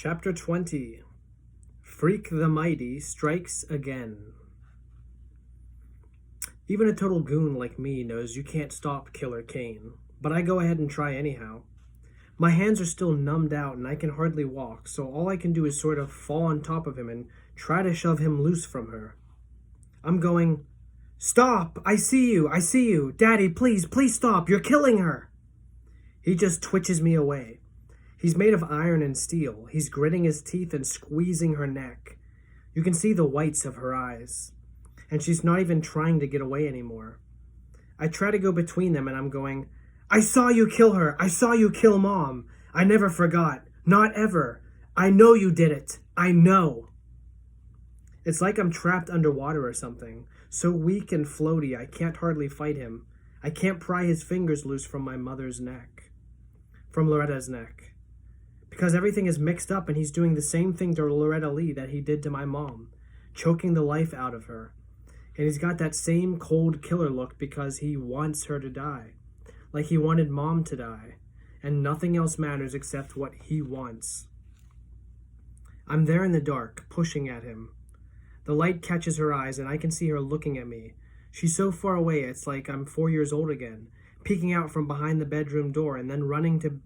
Chapter 20. Freak the Mighty strikes again. Even a total goon like me knows you can't stop Killer Cain, but I go ahead and try anyhow. My hands are still numbed out and I can hardly walk, so all I can do is sort of fall on top of him and try to shove him loose from her. I'm going, "Stop! I see you! Daddy, please stop! You're killing her!" He just twitches me away. He's made of iron and steel. He's gritting his teeth and squeezing her neck. You can see the whites of her eyes. And she's not even trying to get away anymore. I try to go between them and I'm going, "I saw you kill her. I saw you kill Mom. I never forgot. Not ever. I know you did it. I know." It's like I'm trapped underwater or something. So weak and floaty, I can't hardly fight him. I can't pry his fingers loose from my mother's neck. From Loretta's neck. Because everything is mixed up and he's doing the same thing to Loretta Lee that he did to my mom, choking the life out of her. And he's got that same cold killer look because he wants her to die, like he wanted Mom to die, and nothing else matters except what he wants. I'm there in the dark, pushing at him. The light catches her eyes and I can see her looking at me. She's so far away it's like I'm 4 years old again, peeking out from behind the bedroom door and then running to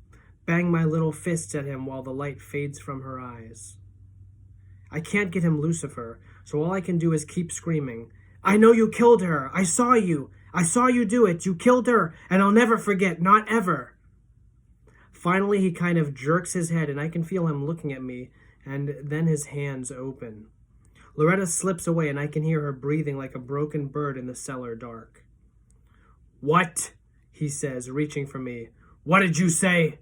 bang my little fists at him while the light fades from her eyes. I can't get him loose of her, so all I can do is keep screaming, "I know you killed her! I saw you! I saw you do it! You killed her, and I'll never forget, not ever!" Finally, he kind of jerks his head, and I can feel him looking at me, and then his hands open. Loretta slips away, and I can hear her breathing like a broken bird in the cellar dark. "What?" he says, reaching for me. "What did you say?"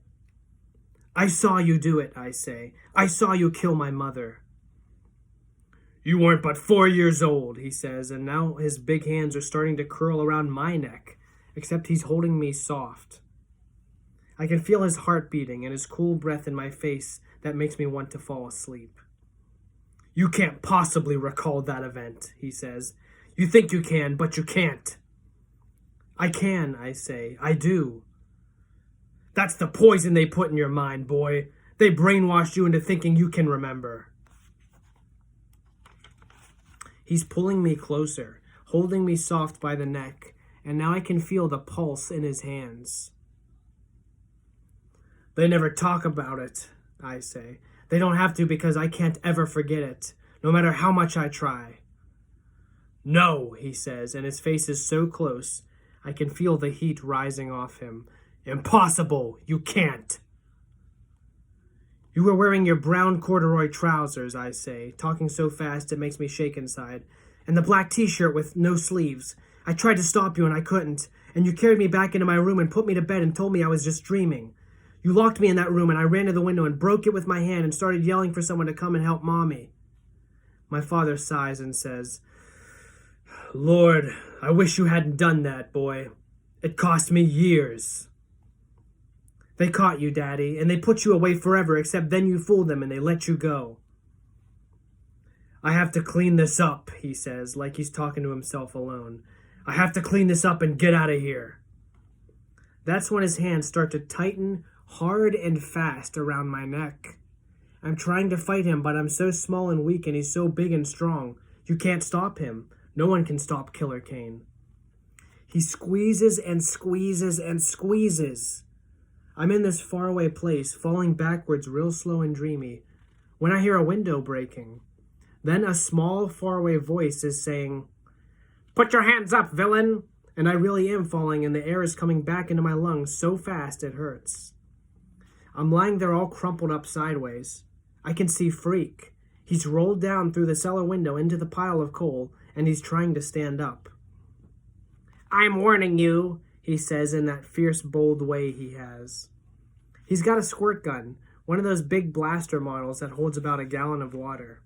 "I saw you do it," I say. "I saw you kill my mother." "You weren't but 4 years old," he says, and now his big hands are starting to curl around my neck, except he's holding me soft. I can feel his heart beating and his cool breath in my face that makes me want to fall asleep. "You can't possibly recall that event," he says. "You think you can, but you can't." "I can," I say. "I do." "That's the poison they put in your mind, boy. They brainwashed you into thinking you can remember." He's pulling me closer, holding me soft by the neck, and now I can feel the pulse in his hands. "They never talk about it," I say. "They don't have to because I can't ever forget it, no matter how much I try." "No," he says, and his face is so close, I can feel the heat rising off him. "Impossible! You can't!" "You were wearing your brown corduroy trousers," I say, talking so fast it makes me shake inside, "and the black t-shirt with no sleeves. I tried to stop you and I couldn't, and you carried me back into my room and put me to bed and told me I was just dreaming. You locked me in that room and I ran to the window and broke it with my hand and started yelling for someone to come and help Mommy." My father sighs and says, "Lord, I wish you hadn't done that, boy. It cost me years." "They caught you, Daddy, and they put you away forever, except then you fooled them and they let you go." "I have to clean this up," he says, like he's talking to himself alone. "I have to clean this up and get out of here." That's when his hands start to tighten hard and fast around my neck. I'm trying to fight him, but I'm so small and weak and he's so big and strong. You can't stop him. No one can stop Killer Cain. He squeezes and squeezes and squeezes. I'm in this faraway place, falling backwards real slow and dreamy, when I hear a window breaking. Then a small, faraway voice is saying, "Put your hands up, villain!" And I really am falling, and the air is coming back into my lungs so fast it hurts. I'm lying there all crumpled up sideways. I can see Freak. He's rolled down through the cellar window into the pile of coal, and he's trying to stand up. "I'm warning you," he says in that fierce, bold way he has. He's got a squirt gun, one of those big blaster models that holds about a gallon of water.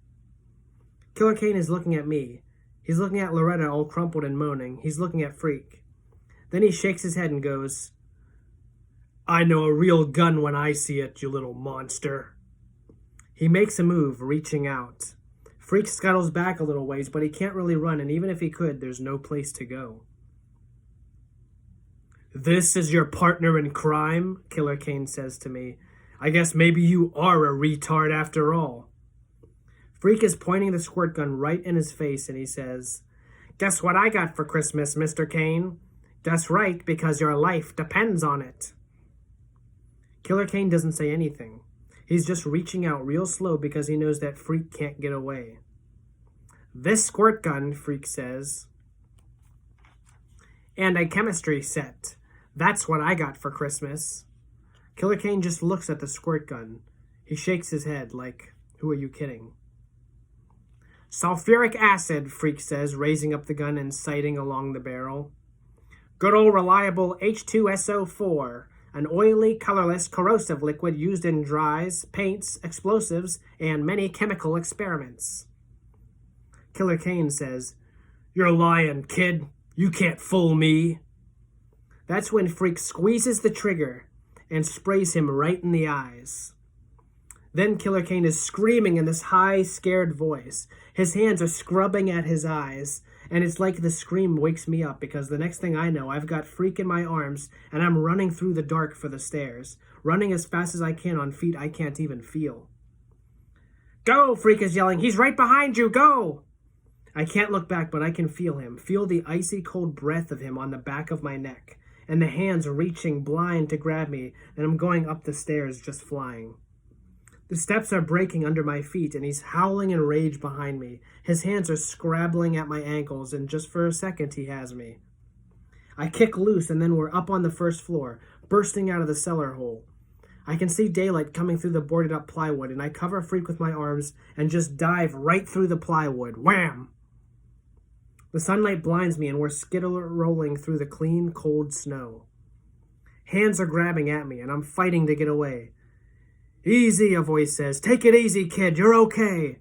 Killer Cain is looking at me. He's looking at Loretta all crumpled and moaning. He's looking at Freak. Then he shakes his head and goes, "I know a real gun when I see it, you little monster." He makes a move, reaching out. Freak scuttles back a little ways, but he can't really run, and even if he could, there's no place to go. "This is your partner in crime?" Killer Cain says to me. I guess maybe you are a retard after all. Freak is pointing the squirt gun right in his face, and he says, Guess what I got for Christmas, Mr. Cain? That's right, because your life depends on it. Killer Cain doesn't say anything. He's just reaching out real slow because he knows that Freak can't get away. This squirt gun, Freak says. And a chemistry set. That's what I got for Christmas. Killer Cain just looks at the squirt gun. He shakes his head like, who are you kidding? Sulfuric acid, Freak says, raising up the gun and sighting along the barrel. Good old reliable H2SO4, an oily, colorless, corrosive liquid used in dyes, paints, explosives, and many chemical experiments. Killer Cain says, You're lying, kid. You can't fool me. That's when Freak squeezes the trigger and sprays him right in the eyes. Then Killer Cain is screaming in this high, scared voice. His hands are scrubbing at his eyes, and it's like the scream wakes me up because the next thing I know, I've got Freak in my arms, and I'm running through the dark for the stairs, running as fast as I can on feet I can't even feel. Go, Freak is yelling. He's right behind you. Go! I can't look back, but I can feel him, feel the icy cold breath of him on the back of my neck, and the hands reaching blind to grab me, and I'm going up the stairs just flying. The steps are breaking under my feet, and he's howling in rage behind me. His hands are scrabbling at my ankles, and just for a second he has me. I kick loose, and then we're up on the first floor, bursting out of the cellar hole. I can see daylight coming through the boarded up plywood, and I cover Freak with my arms and just dive right through the plywood. Wham! The sunlight blinds me, and we're skid-rolling through the clean, cold snow. Hands are grabbing at me, and I'm fighting to get away. Easy, a voice says. Take it easy, kid. You're okay.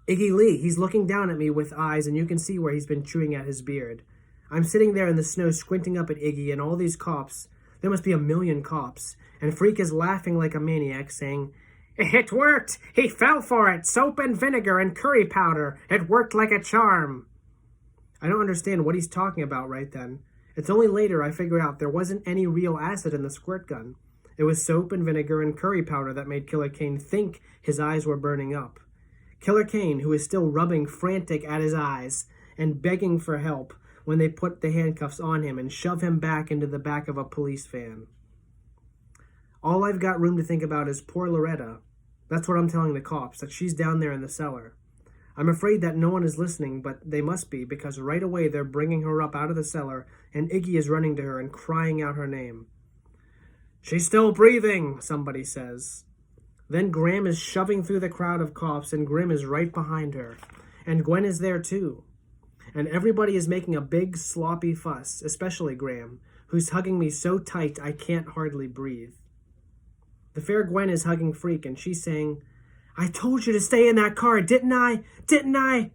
Iggy Lee, he's looking down at me with eyes, and you can see where he's been chewing at his beard. I'm sitting there in the snow squinting up at Iggy and all these cops. There must be 1 million cops. And Freak is laughing like a maniac, saying, It worked! He fell for it! Soap and vinegar and curry powder! It worked like a charm! I don't understand what he's talking about right then. It's only later I figure out there wasn't any real acid in the squirt gun. It was soap and vinegar and curry powder that made Killer Cain think his eyes were burning up. Killer Cain, who is still rubbing frantic at his eyes and begging for help when they put the handcuffs on him and shove him back into the back of a police van. All I've got room to think about is poor Loretta. That's what I'm telling the cops, that she's down there in the cellar. I'm afraid that no one is listening, but they must be, because right away they're bringing her up out of the cellar, and Iggy is running to her and crying out her name. She's still breathing, somebody says. Then Graham is shoving through the crowd of cops, and Grim is right behind her. And Gwen is there too. And everybody is making a big, sloppy fuss, especially Graham, who's hugging me so tight I can't hardly breathe. The fair Gwen is hugging Freak, and she's saying, I told you to stay in that car, didn't I? Didn't I?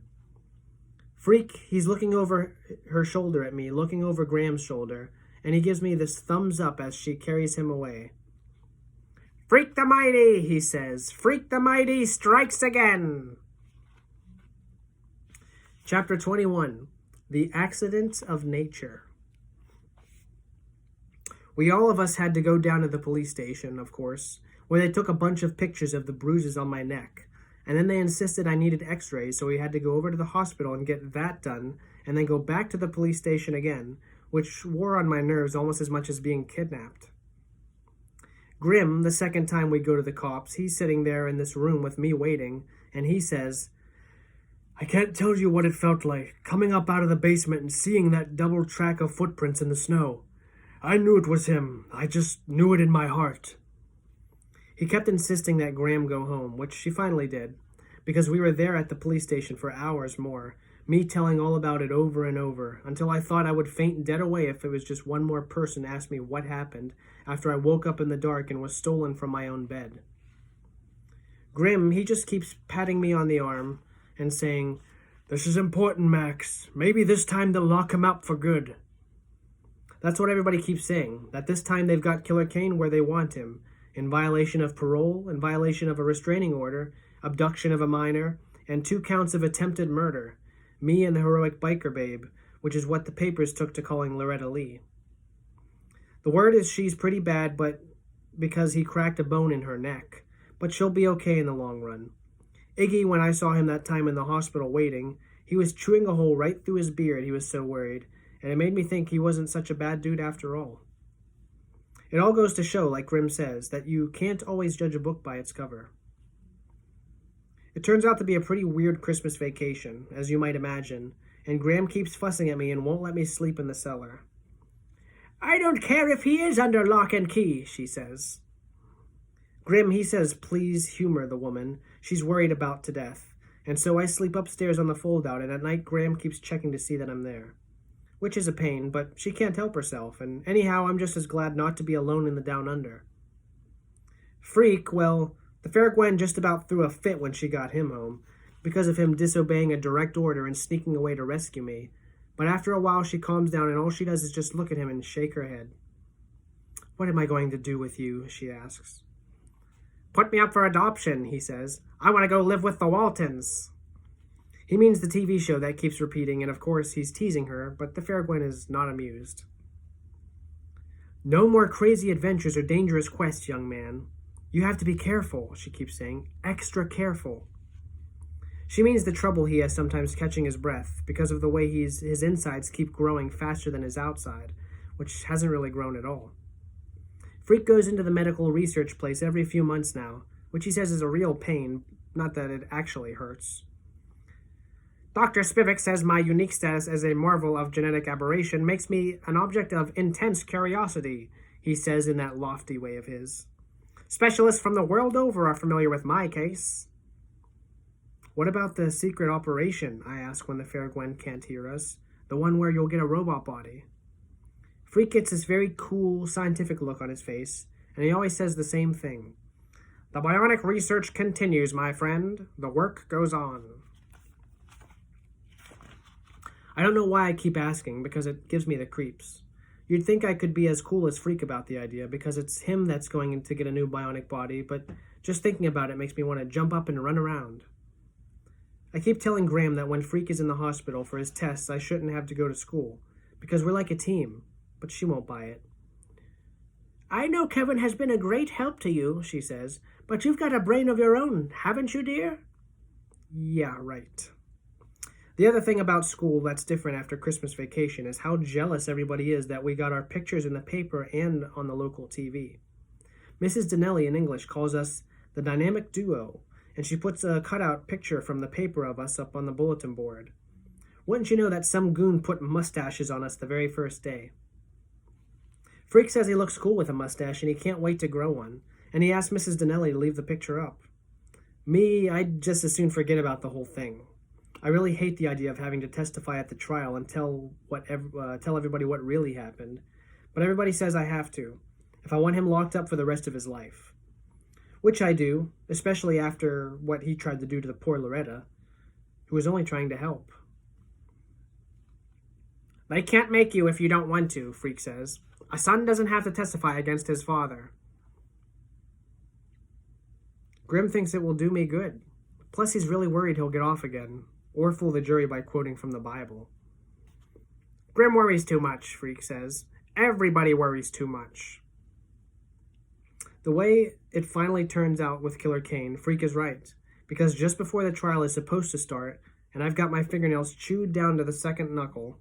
Freak, he's looking over her shoulder at me, looking over Graham's shoulder, and he gives me this thumbs up as she carries him away. Freak the Mighty, he says. Freak the Mighty strikes again. Chapter 21, The Accident of Nature. We all of us had to go down to the police station, of course, where they took a bunch of pictures of the bruises on my neck. And then they insisted I needed x-rays, so we had to go over to the hospital and get that done, and then go back to the police station again, which wore on my nerves almost as much as being kidnapped. Grim, the second time we go to the cops, he's sitting there in this room with me waiting, and he says, I can't tell you what it felt like, coming up out of the basement and seeing that double track of footprints in the snow. I knew it was him. I just knew it in my heart. He kept insisting that Graham go home, which she finally did, because we were there at the police station for hours more, me telling all about it over and over, until I thought I would faint dead away if it was just one more person asked me what happened after I woke up in the dark and was stolen from my own bed. Grim, he just keeps patting me on the arm and saying, This is important, Max. Maybe this time they'll lock him up for good. That's what everybody keeps saying, that this time they've got Killer Cain where they want him, in violation of parole, in violation of a restraining order, abduction of a minor, and 2 counts of attempted murder, me and the heroic biker babe, which is what the papers took to calling Loretta Lee. The word is she's pretty bad, but because he cracked a bone in her neck, but she'll be okay in the long run. Iggy, when I saw him that time in the hospital waiting, he was chewing a hole right through his beard, he was so worried, and it made me think he wasn't such a bad dude after all. It all goes to show, like Grimm says, that you can't always judge a book by its cover. It turns out to be a pretty weird Christmas vacation, as you might imagine, and Graham keeps fussing at me and won't let me sleep in the cellar. I don't care if he is under lock and key, she says. Grimm, he says, please humor the woman. She's worried about to death. And so I sleep upstairs on the fold-out, and at night Graham keeps checking to see that I'm there. Which is a pain, but she can't help herself, and anyhow, I'm just as glad not to be alone in the down under. Freak, well, the fair Gwen just about threw a fit when she got him home, because of him disobeying a direct order and sneaking away to rescue me. But after a while she calms down and all she does is just look at him and shake her head. What am I going to do with you? She asks. Put me up for adoption, he says. I want to go live with the Waltons. He means the TV show that keeps repeating, and of course he's teasing her, but the fair Gwen is not amused. No more crazy adventures or dangerous quests, young man. You have to be careful, she keeps saying. Extra careful. She means the trouble he has sometimes catching his breath because of the way his insides keep growing faster than his outside, which hasn't really grown at all. Freak goes into the medical research place every few months now, which he says is a real pain, not that it actually hurts. Dr. Spivak says my unique status as a marvel of genetic aberration makes me an object of intense curiosity, he says in that lofty way of his. Specialists from the world over are familiar with my case. What about the secret operation, I ask when the fair Gwen can't hear us, the one where you'll get a robot body? Freak gets this very cool, scientific look on his face, and he always says the same thing. The bionic research continues, my friend. The work goes on. I don't know why I keep asking, because it gives me the creeps. You'd think I could be as cool as Freak about the idea, because it's him that's going to get a new bionic body, but just thinking about it makes me want to jump up and run around. I keep telling Graham that when Freak is in the hospital for his tests, I shouldn't have to go to school, because we're like a team, but she won't buy it. I know Kevin has been a great help to you, she says, but you've got a brain of your own, haven't you, dear? Yeah, right. The other thing about school that's different after Christmas vacation is how jealous everybody is that we got our pictures in the paper and on the local TV. Mrs. Donnelly in English calls us the dynamic duo, and she puts a cutout picture from the paper of us up on the bulletin board. Wouldn't you know that some goon put mustaches on us the very first day? Freak says he looks cool with a mustache and he can't wait to grow one, and he asked Mrs. Donnelly to leave the picture up. Me, I'd just as soon forget about the whole thing. I really hate the idea of having to testify at the trial and tell everybody what really happened, but everybody says I have to, if I want him locked up for the rest of his life. Which I do, especially after what he tried to do to the poor Loretta, who was only trying to help. They can't make you if you don't want to, Freak says. A son doesn't have to testify against his father. Grimm thinks it will do me good. Plus he's really worried he'll get off again, or fool the jury by quoting from the Bible. Grimm worries too much, Freak says. Everybody worries too much. The way it finally turns out with Killer Cain, Freak is right, because just before the trial is supposed to start, and I've got my fingernails chewed down to the second knuckle,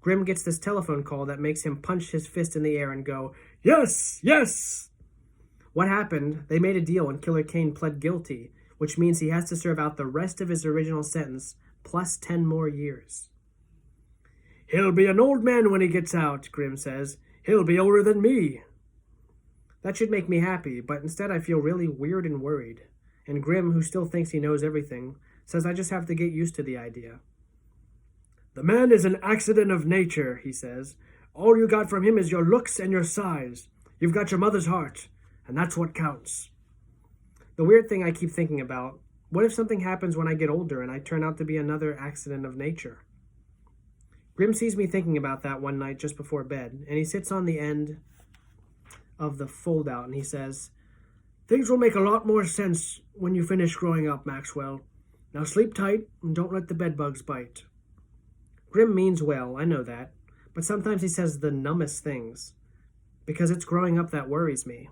Grimm gets this telephone call that makes him punch his fist in the air and go, "Yes! Yes!" What happened? They made a deal and Killer Cain pled guilty, which means he has to serve out the rest of his original sentence, plus 10 more years. He'll be an old man when he gets out, Grimm says. He'll be older than me. That should make me happy, but instead I feel really weird and worried. And Grimm, who still thinks he knows everything, says I just have to get used to the idea. The man is an accident of nature, he says. All you got from him is your looks and your size. You've got your mother's heart, and that's what counts. The weird thing I keep thinking about, what if something happens when I get older and I turn out to be another accident of nature? Grimm sees me thinking about that one night just before bed, and he sits on the end of the fold-out and he says, Things will make a lot more sense when you finish growing up, Maxwell. Now sleep tight and don't let the bedbugs bite. Grimm means well, I know that, but sometimes he says the numbest things, because it's growing up that worries me.